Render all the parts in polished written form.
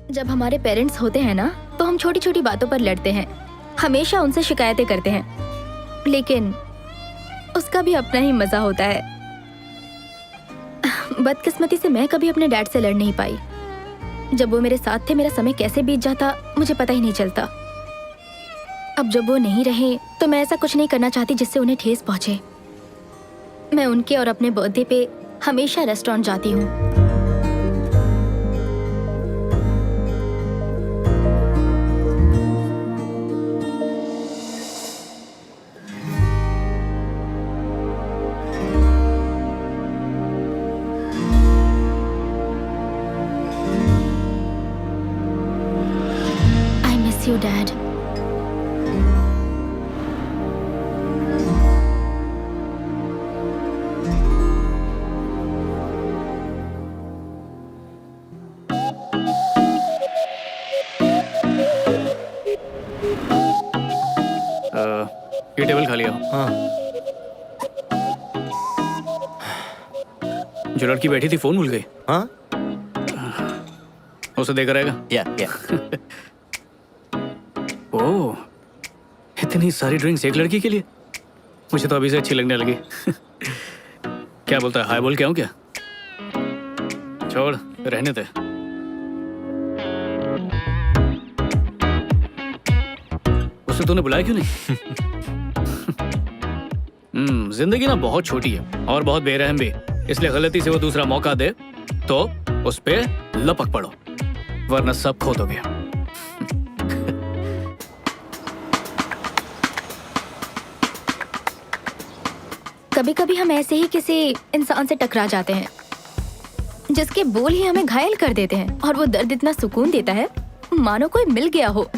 जब हमारे पेरेंट्स होते हैं ना, तो हम छोटी छोटी बातों पर लड़ते हैं, हमेशा उनसे शिकायतें करते हैं, लेकिन उसका भी अपना ही मजा होता है। बदकिस्मती से मैं कभी अपने डैड से लड़ नहीं पाई। जब वो मेरे साथ थे, मेरा समय कैसे बीत जाता मुझे पता ही नहीं चलता। अब जब वो नहीं रहे तो मैं ऐसा कुछ नहीं करना चाहती जिससे उन्हें ठेस पहुंचे। मैं उनके और अपने बर्थडे पे हमेशा रेस्टोरेंट जाती हूँ। I miss you, Dad. ये टेबल खाली हो। हाँ। जो लड़की बैठी थी फोन भूल गई। हाँ? उसे देकर रहेगा। या ओह, इतनी सारी ड्रिंक्स एक लड़की के लिए? मुझे तो अभी से अच्छी लगने लगी। क्या बोलता है, हाय बोल के आऊं क्या? छोड़, रहने दे। उसे तूने बुलाया क्यों नहीं? जिंदगी ना बहुत छोटी है और बहुत बेरहम भी, इसलिए गलती से वो दूसरा मौका दे तो उस पे लपक पड़ो, वरना सब खो दोगे। कभी कभी हम ऐसे ही किसी इंसान से टकरा जाते हैं जिसके बोल ही हमें घायल कर देते हैं, और वो दर्द इतना सुकून देता है मानो कोई मिल गया हो।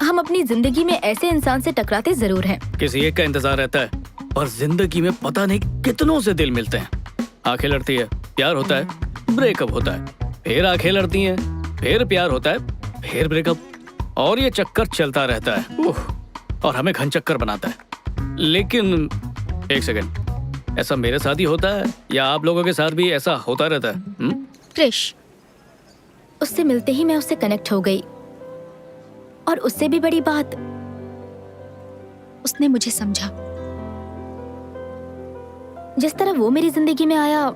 हम अपनी जिंदगी में ऐसे इंसान से टकराते जरूर हैं। किसी एक का इंतजार रहता है, पर जिंदगी में पता नहीं कितनों से दिल मिलते हैं। आंखें लड़ती है, प्यार होता है, ब्रेकअप होता है, फिर आंखें लड़ती हैं, फिर प्यार होता है, फिर ब्रेकअप, और ये चक्कर चलता रहता है। और हमें घन चक्कर बनाता है। लेकिन एक सेकंड, ऐसा मेरे साथ ही होता है या आप लोगों के साथ भी ऐसा होता रहता है? क्रिश, उससे मिलते ही मैं उससे कनेक्ट हो गई, और उससे भी बड़ी बात, उसने मुझे समझा। जिस तरह वो मेरी जिंदगी में आया,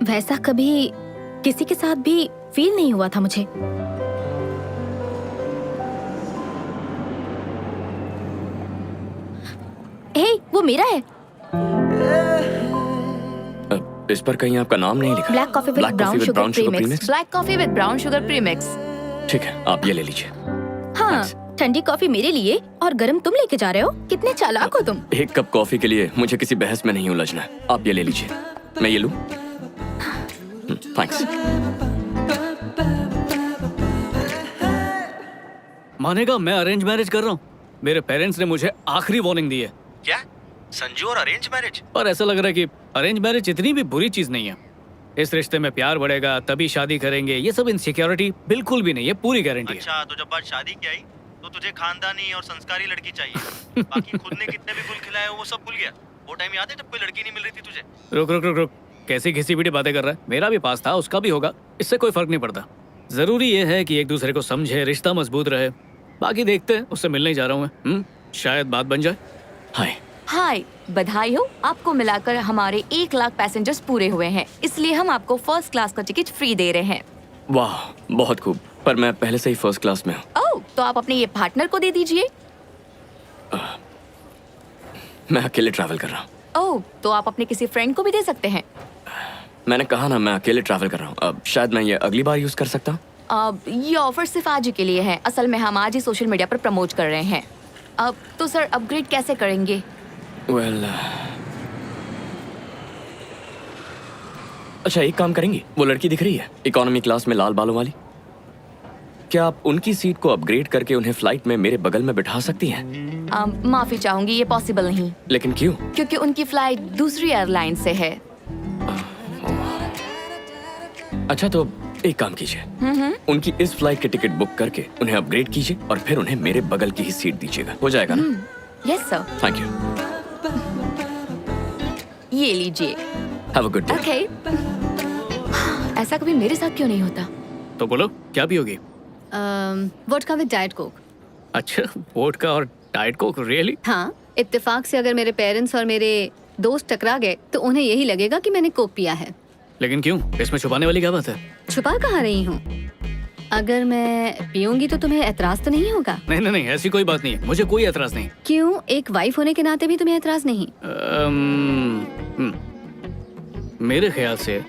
वैसा कभी किसी के साथ भी फील नहीं हुआ था मुझे। हे, वो मेरा है। इस पर कहीं आपका नाम नहीं लिखा। Black coffee with brown sugar premix. Black coffee with brown sugar premix. ठीक है, आप ये ले लीजिए। हाँ, ठंडी कॉफी मेरे लिए और गरम तुम लेके जा रहे हो। कितने चालाक हो तुम। एक कप कॉफी के लिए मुझे किसी बहस में नहीं उलझना है। आप ये ले लीजिए। मैं ये लूं? थैंक्स। मानेगा मैं अरेंज मैरिज कर रहा हूँ। मेरे पेरेंट्स ने मुझे आखिरी वार्निंग दी है। क्या? संजू और अरेंज मैरिज? पर ऐसा लग रहा है कि अरेंज मैरिज इतनी भी बुरी चीज नहीं है। इस रिश्ते में प्यार बढ़ेगा, तभी शादी करेंगे, ये सब इनसिक्योरिटी बिल्कुल भी नहीं है, पूरी गारंटी है। अच्छा, तो जब बात शादी की आई तो तुझे खानदानी और संस्कारी लड़की चाहिए। बाकी खुद ने कितने भी गुल खिलाए वो सब भूल गया। वो टाइम याद है जब कोई लड़की नहीं मिल रही थी तुझे? रुक रुक रुक रुक, कैसी घिसी पिटी बातें कर रहा है? मेरा भी पास था, उसका भी होगा, इससे कोई फर्क नहीं पड़ता। जरूरी ये है कि एक दूसरे को समझे, रिश्ता मजबूत रहे। बाकी देखते हैं, उससे मिलने ही जा रहा हूँ मैं। शायद बात बन जाए। हाय। हाय, बधाई हो, आपको मिलाकर हमारे 1 लाख पैसेंजर्स पूरे हुए हैं, इसलिए हम आपको फर्स्ट क्लास का टिकट फ्री दे रहे हैं। वाह, बहुत खूब। पर मैं पहले से ही फर्स्ट क्लास में हूँ। ओह, तो आप अपने ये पार्टनर को दे दीजिए। मैं अकेले ट्रैवल कर रहा हूँ। ओह, तो आप अपने किसी फ्रेंड को भी दे सकते हैं। मैंने कहा ना, मैं अकेले ट्रैवल कर रहा हूँ। अब शायद मैं ये अगली बार यूज कर सकता हूँ। अब ये ऑफर सिर्फ आज ही के लिए है। असल में हम आज ही सोशल मीडिया पर प्रमोट कर रहे हैं। अब तो सर अपग्रेड कैसे करेंगे? वेल, अच्छा एक काम करेंगी, वो लड़की दिख रही है इकोनॉमी क्लास में लाल बालों वाली, क्या आप उनकी सीट को अपग्रेड करके उन्हें फ्लाइट में मेरे बगल में बिठा सकती हैं? माफी चाहूंगी, ये पॉसिबल नहीं। लेकिन क्यों? क्योंकि उनकी फ्लाइट दूसरी एयरलाइन से है। अच्छा, तो एक काम कीजिए, उनकी इस फ्लाइट की टिकट बुक करके उन्हें अपग्रेड कीजिए और फिर उन्हें मेरे बगल की ही सीट दीजिएगा। हो जाएगा ना? Yes sir. Thank you. ये लीजिए। Have a good day. Okay. ऐसा कभी मेरे साथ क्यों नहीं होता? तो बोलो क्या पियोगी? Vodka with diet Coke. अच्छा, वोडका और डाइट कोक, रियली? हाँ, इत्तेफाक से अगर मेरे पेरेंट्स और मेरे दोस्त टकरा गए तो उन्हें यही लगेगा कि मैंने कोक पिया है। लेकिन क्यों, इसमें छुपाने वाली क्या बात है? छुपा कहाँ रही हूँ? अगर मैं पीऊंगी तो तुम्हें एतराज तो नहीं होगा? नहीं नहीं नहीं, ऐसी कोई बात नहीं है, मुझे कोई एतराज नहीं। क्यों, एक वाइफ होने के नाते भी तुम्हें एतराज नहीं? मेरे ख्याल से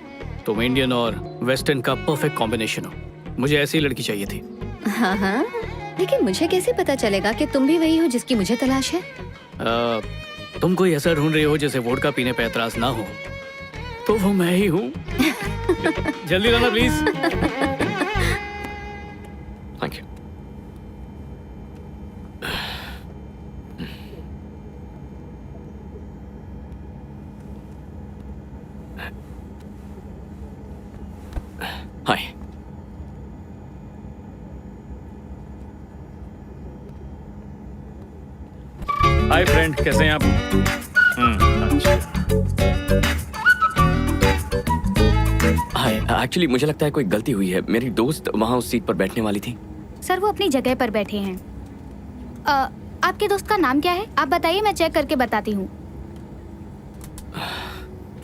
तुम इंडियन और वेस्टर्न का परफेक्ट कॉम्बिनेशन हो। मुझे ऐसी लड़की चाहिए थी। हाँ हाँ, लेकिन मुझे कैसे पता चलेगा कि तुम भी वही हो जिसकी मुझे तलाश है? तुम कोई ऐसा ढूंढ रही हो जिसे वोडका पीने पे एतराज ना हो, तो वो मैं ही हूँ। जल्दी लाना please. Thank you. Hi. Hi friend, कैसे हैं आप? अच्छा। हाय, एक्चुअली मुझे लगता है कोई गलती हुई है। मेरी दोस्त वहाँ उस सीट पर बैठने वाली थी। सर वो अपनी जगह पर बैठे हैं। आपके दोस्त का नाम क्या है? आप बताइए, मैं चेक करके बताती हूँ।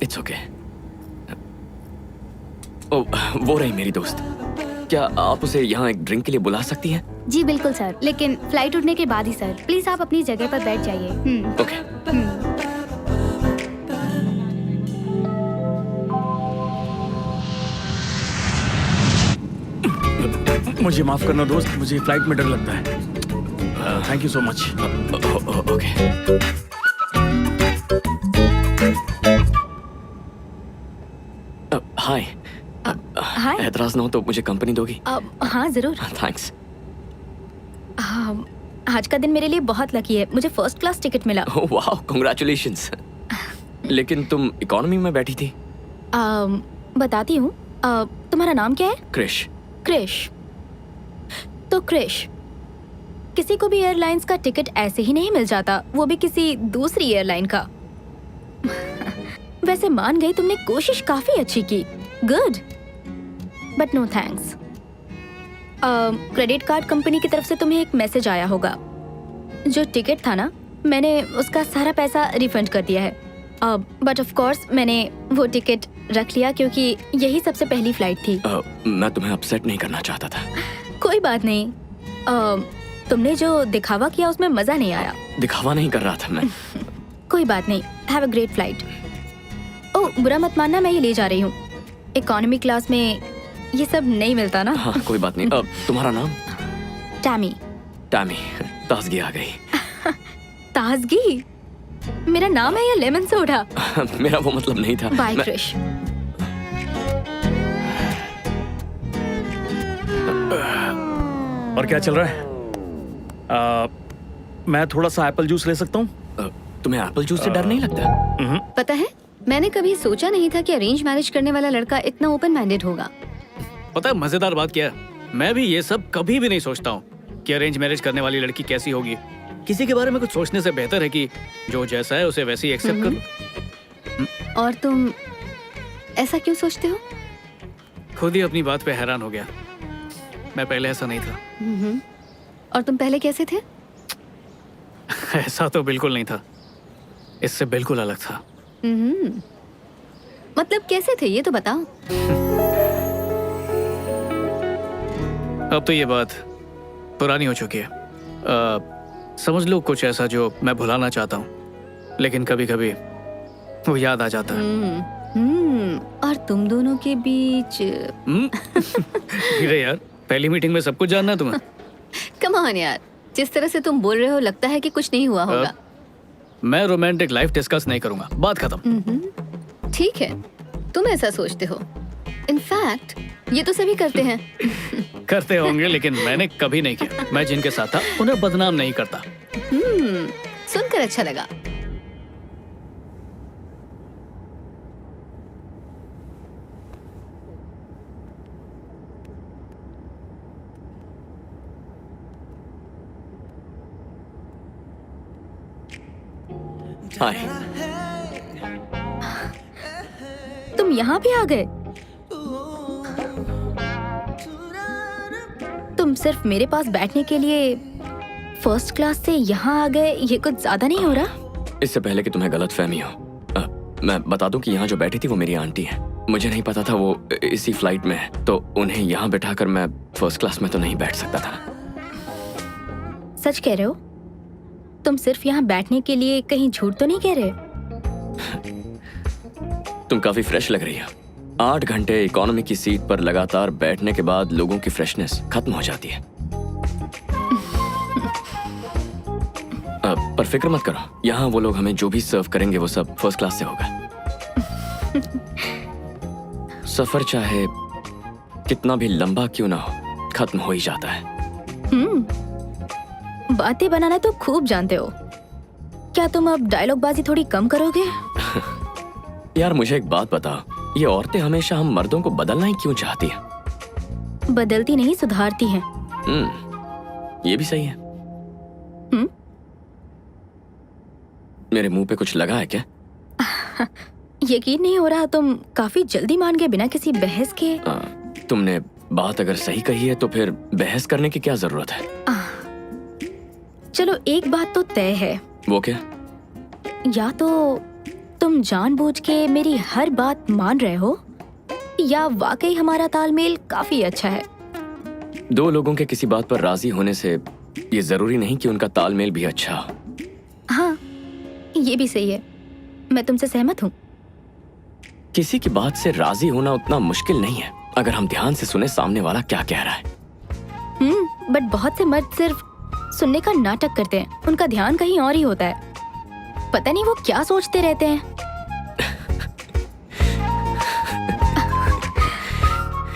It's okay. ओ, वो रही मेरी दोस्त। क्या आप उसे यहाँ एक ड्रिंक के लिए बुला सकती हैं? जी बिल्कुल सर, लेकिन फ्लाइट उठने के बाद ही सर। प्लीज आप अपनी जगह पर बैठ जाइए। ओके। मुझे माफ करना दोस्त, मुझे फ्लाइट में डर लगता है। Thank you so much. Okay. Hi. Hi. एतराज ना हो तो मुझे कंपनी दोगी? हाँ जरूर। थैंक्स। आज का दिन मेरे लिए बहुत लकी है, मुझे फर्स्ट क्लास टिकट मिला। वाह, कांग्रेचुलेशंस। लेकिन तुम इकोनॉमी में बैठी थी। बताती हूँ। तुम्हारा नाम क्या है? क्रिश। क्रिश। तो क्रिश, किसी को भी एयरलाइंस का टिकट ऐसे ही नहीं मिल जाता, वो भी किसी दूसरी एयरलाइन का। वैसे मान गई, तुमने कोशिश काफी अच्छी की। Good, but no thanks. Credit card company की तरफ से तुम्हें एक मैसेज आया होगा। जो टिकट था ना, मैंने उसका सारा पैसा रिफंड कर दिया है। बट ऑफ कोर्स मैंने वो टिकट रख लिया क्योंकि यही सबसे पहली फ्लाइट थी। मैं तुम्हें अपसेट नहीं करना चाहता था। कोई बात नहीं। तुमने जो दिखावा किया उसमें मजा नहीं आया। दिखावा नहीं कर रहा था मैं। कोई बात नहीं। Have a great flight. Oh, बुरा मत मानना, मैं ये ले जा रही हूँ। इकोनॉमी क्लास में ये सब नहीं मिलता ना। हाँ, कोई बात नहीं। तुम्हारा नाम? टैमी। टैमी। ताजगी आ गई। ताजगी मेरा नाम है या लेमन सोडा? मेरा वो मतलब नहीं था। बाय क्रिश। और क्या चल रहा है? मैं थोड़ा सा एप्पल जूस ले सकता हूँ? तुम्हें एप्पल जूस से डर नहीं लगता? पता है, मैंने कभी सोचा नहीं था कि अरेंज मैरिज करने वाला लड़का इतना ओपन माइंडेड होगा। पता है मजेदार बात क्या है? मैं भी ये सब कभी भी नहीं सोचता हूँ कि अरेंज मैरिज करने वाली लड़की कैसी होगी। किसी के बारे में कुछ सोचने से बेहतर है कि जो जैसा है उसे वैसे ही एक्सेप्ट कर लो। और तुम ऐसा क्यों सोचते हो? खुद ही अपनी बात पे हैरान हो गया। मैं पहले ऐसा नहीं था। और तुम पहले कैसे थे? ऐसा तो बिल्कुल नहीं था, इससे बिल्कुल अलग था। मतलब कैसे थे, ये तो बताओ। अब तो ये बात पुरानी हो चुकी है। समझ लो कुछ ऐसा जो मैं भुलाना चाहता हूँ, लेकिन कभी कभी वो याद आ जाता है। और तुम दोनों के बीच हीरे यार, पहली मीटिंग में सब कुछ जानना है तुम्हें? कम ऑन यार, जिस तरह से तुम बोल रहे हो लगता है कि कुछ नहीं हुआ होगा। मैं रोमांटिक लाइफ डिस्कस नहीं करूंगा, बात खत्म। ठीक है, तुम ऐसा सोचते हो। इनफैक्ट ये तो सभी करते हैं। करते होंगे, लेकिन मैंने कभी नहीं किया। मैं जिनके साथ था उन्हें बदनाम नहीं करता। सुनकर अच्छा लगा। हाय। तुम यहाँ भी आ गए? तुम सिर्फ मेरे पास बैठने के लिए फर्स्ट क्लास से यहाँ आ गए, ये कुछ ज्यादा नहीं हो रहा? इससे पहले कि तुम्हें गलत फहमी हो, मैं बता दूं कि यहाँ जो बैठी थी वो मेरी आंटी है। मुझे नहीं पता था वो इसी फ्लाइट में है, तो उन्हें यहाँ बिठाकर मैं फर्स्ट क्लास में तो नहीं बैठ सकता था। सच कह रहे हो? तुम सिर्फ यहाँ बैठने के लिए कहीं झूठ तो नहीं कह रहे? तुम काफी फ्रेश लग रही हो। 8 घंटे इकोनॉमी की सीट पर लगातार बैठने के बाद लोगों की फ्रेशनेस खत्म हो जाती है। पर फिक्र मत करो, यहाँ वो लोग हमें जो भी सर्व करेंगे वो सब फर्स्ट क्लास से होगा। सफर चाहे कितना भी लंबा क्यों ना हो, खत्म हो ही जाता है। बातें बनाना तो खूब जानते हो। क्या तुम अब डायलॉग बाजी थोड़ी कम करोगे? यार मुझे एक बात बताओ, ये औरतें हमेशा हम मर्दों को बदलना ही क्यों चाहती हैं? बदलती नहीं, सुधारती हैं। ये भी सही है। मेरे मुंह पे कुछ लगा है क्या? यकीन नहीं हो रहा, तुम काफी जल्दी मान गए बिना किसी बहस के। तुमने बात अगर सही कही है तो फिर बहस करने की क्या जरूरत है? चलो एक बात तो तय है। वो क्या? या तो तुम जानबूझ के मेरी हर बात मान रहे हो, या वाकई हमारा तालमेल काफी अच्छा है। 2 लोगों के किसी बात पर राजी होने से ये जरूरी नहीं कि उनका तालमेल भी अच्छा हो। हाँ, ये भी सही है। मैं तुमसे सहमत हूँ। किसी की बात से राजी होना उतना मुश्किल नहीं है अगर हम ध्यान से सुने सामने वाला क्या कह रहा है। बट बहुत से मर्द सिर्फ सुनने का नाटक करते हैं, उनका ध्यान कहीं और ही होता है। पता नहीं वो क्या सोचते रहते हैं।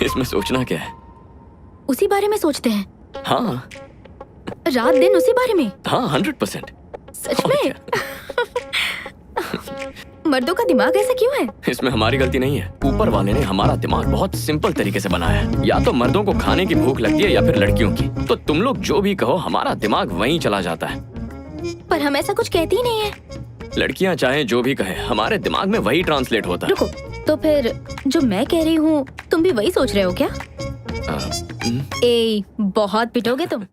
इसमें सोचना क्या है? उसी बारे में सोचते हैं। हाँ, रात दिन उसी बारे में। हाँ 100%। सच में? मर्दों का दिमाग ऐसा क्यों है? इसमें हमारी गलती नहीं है। ऊपर वाले ने हमारा दिमाग बहुत सिंपल तरीके से बनाया है। या तो मर्दों को खाने की भूख लगती है या फिर लड़कियों की। तो तुम लोग जो भी कहो, हमारा दिमाग वहीं चला जाता है। पर हम ऐसा कुछ कहते ही नहीं है। लड़कियां चाहे जो भी कहे, हमारे दिमाग में वही ट्रांसलेट होता है। रुको, तो फिर जो मैं कह रही हूँ तुम भी वही सोच रहे हो क्या? बहुत पिटोगे तुम।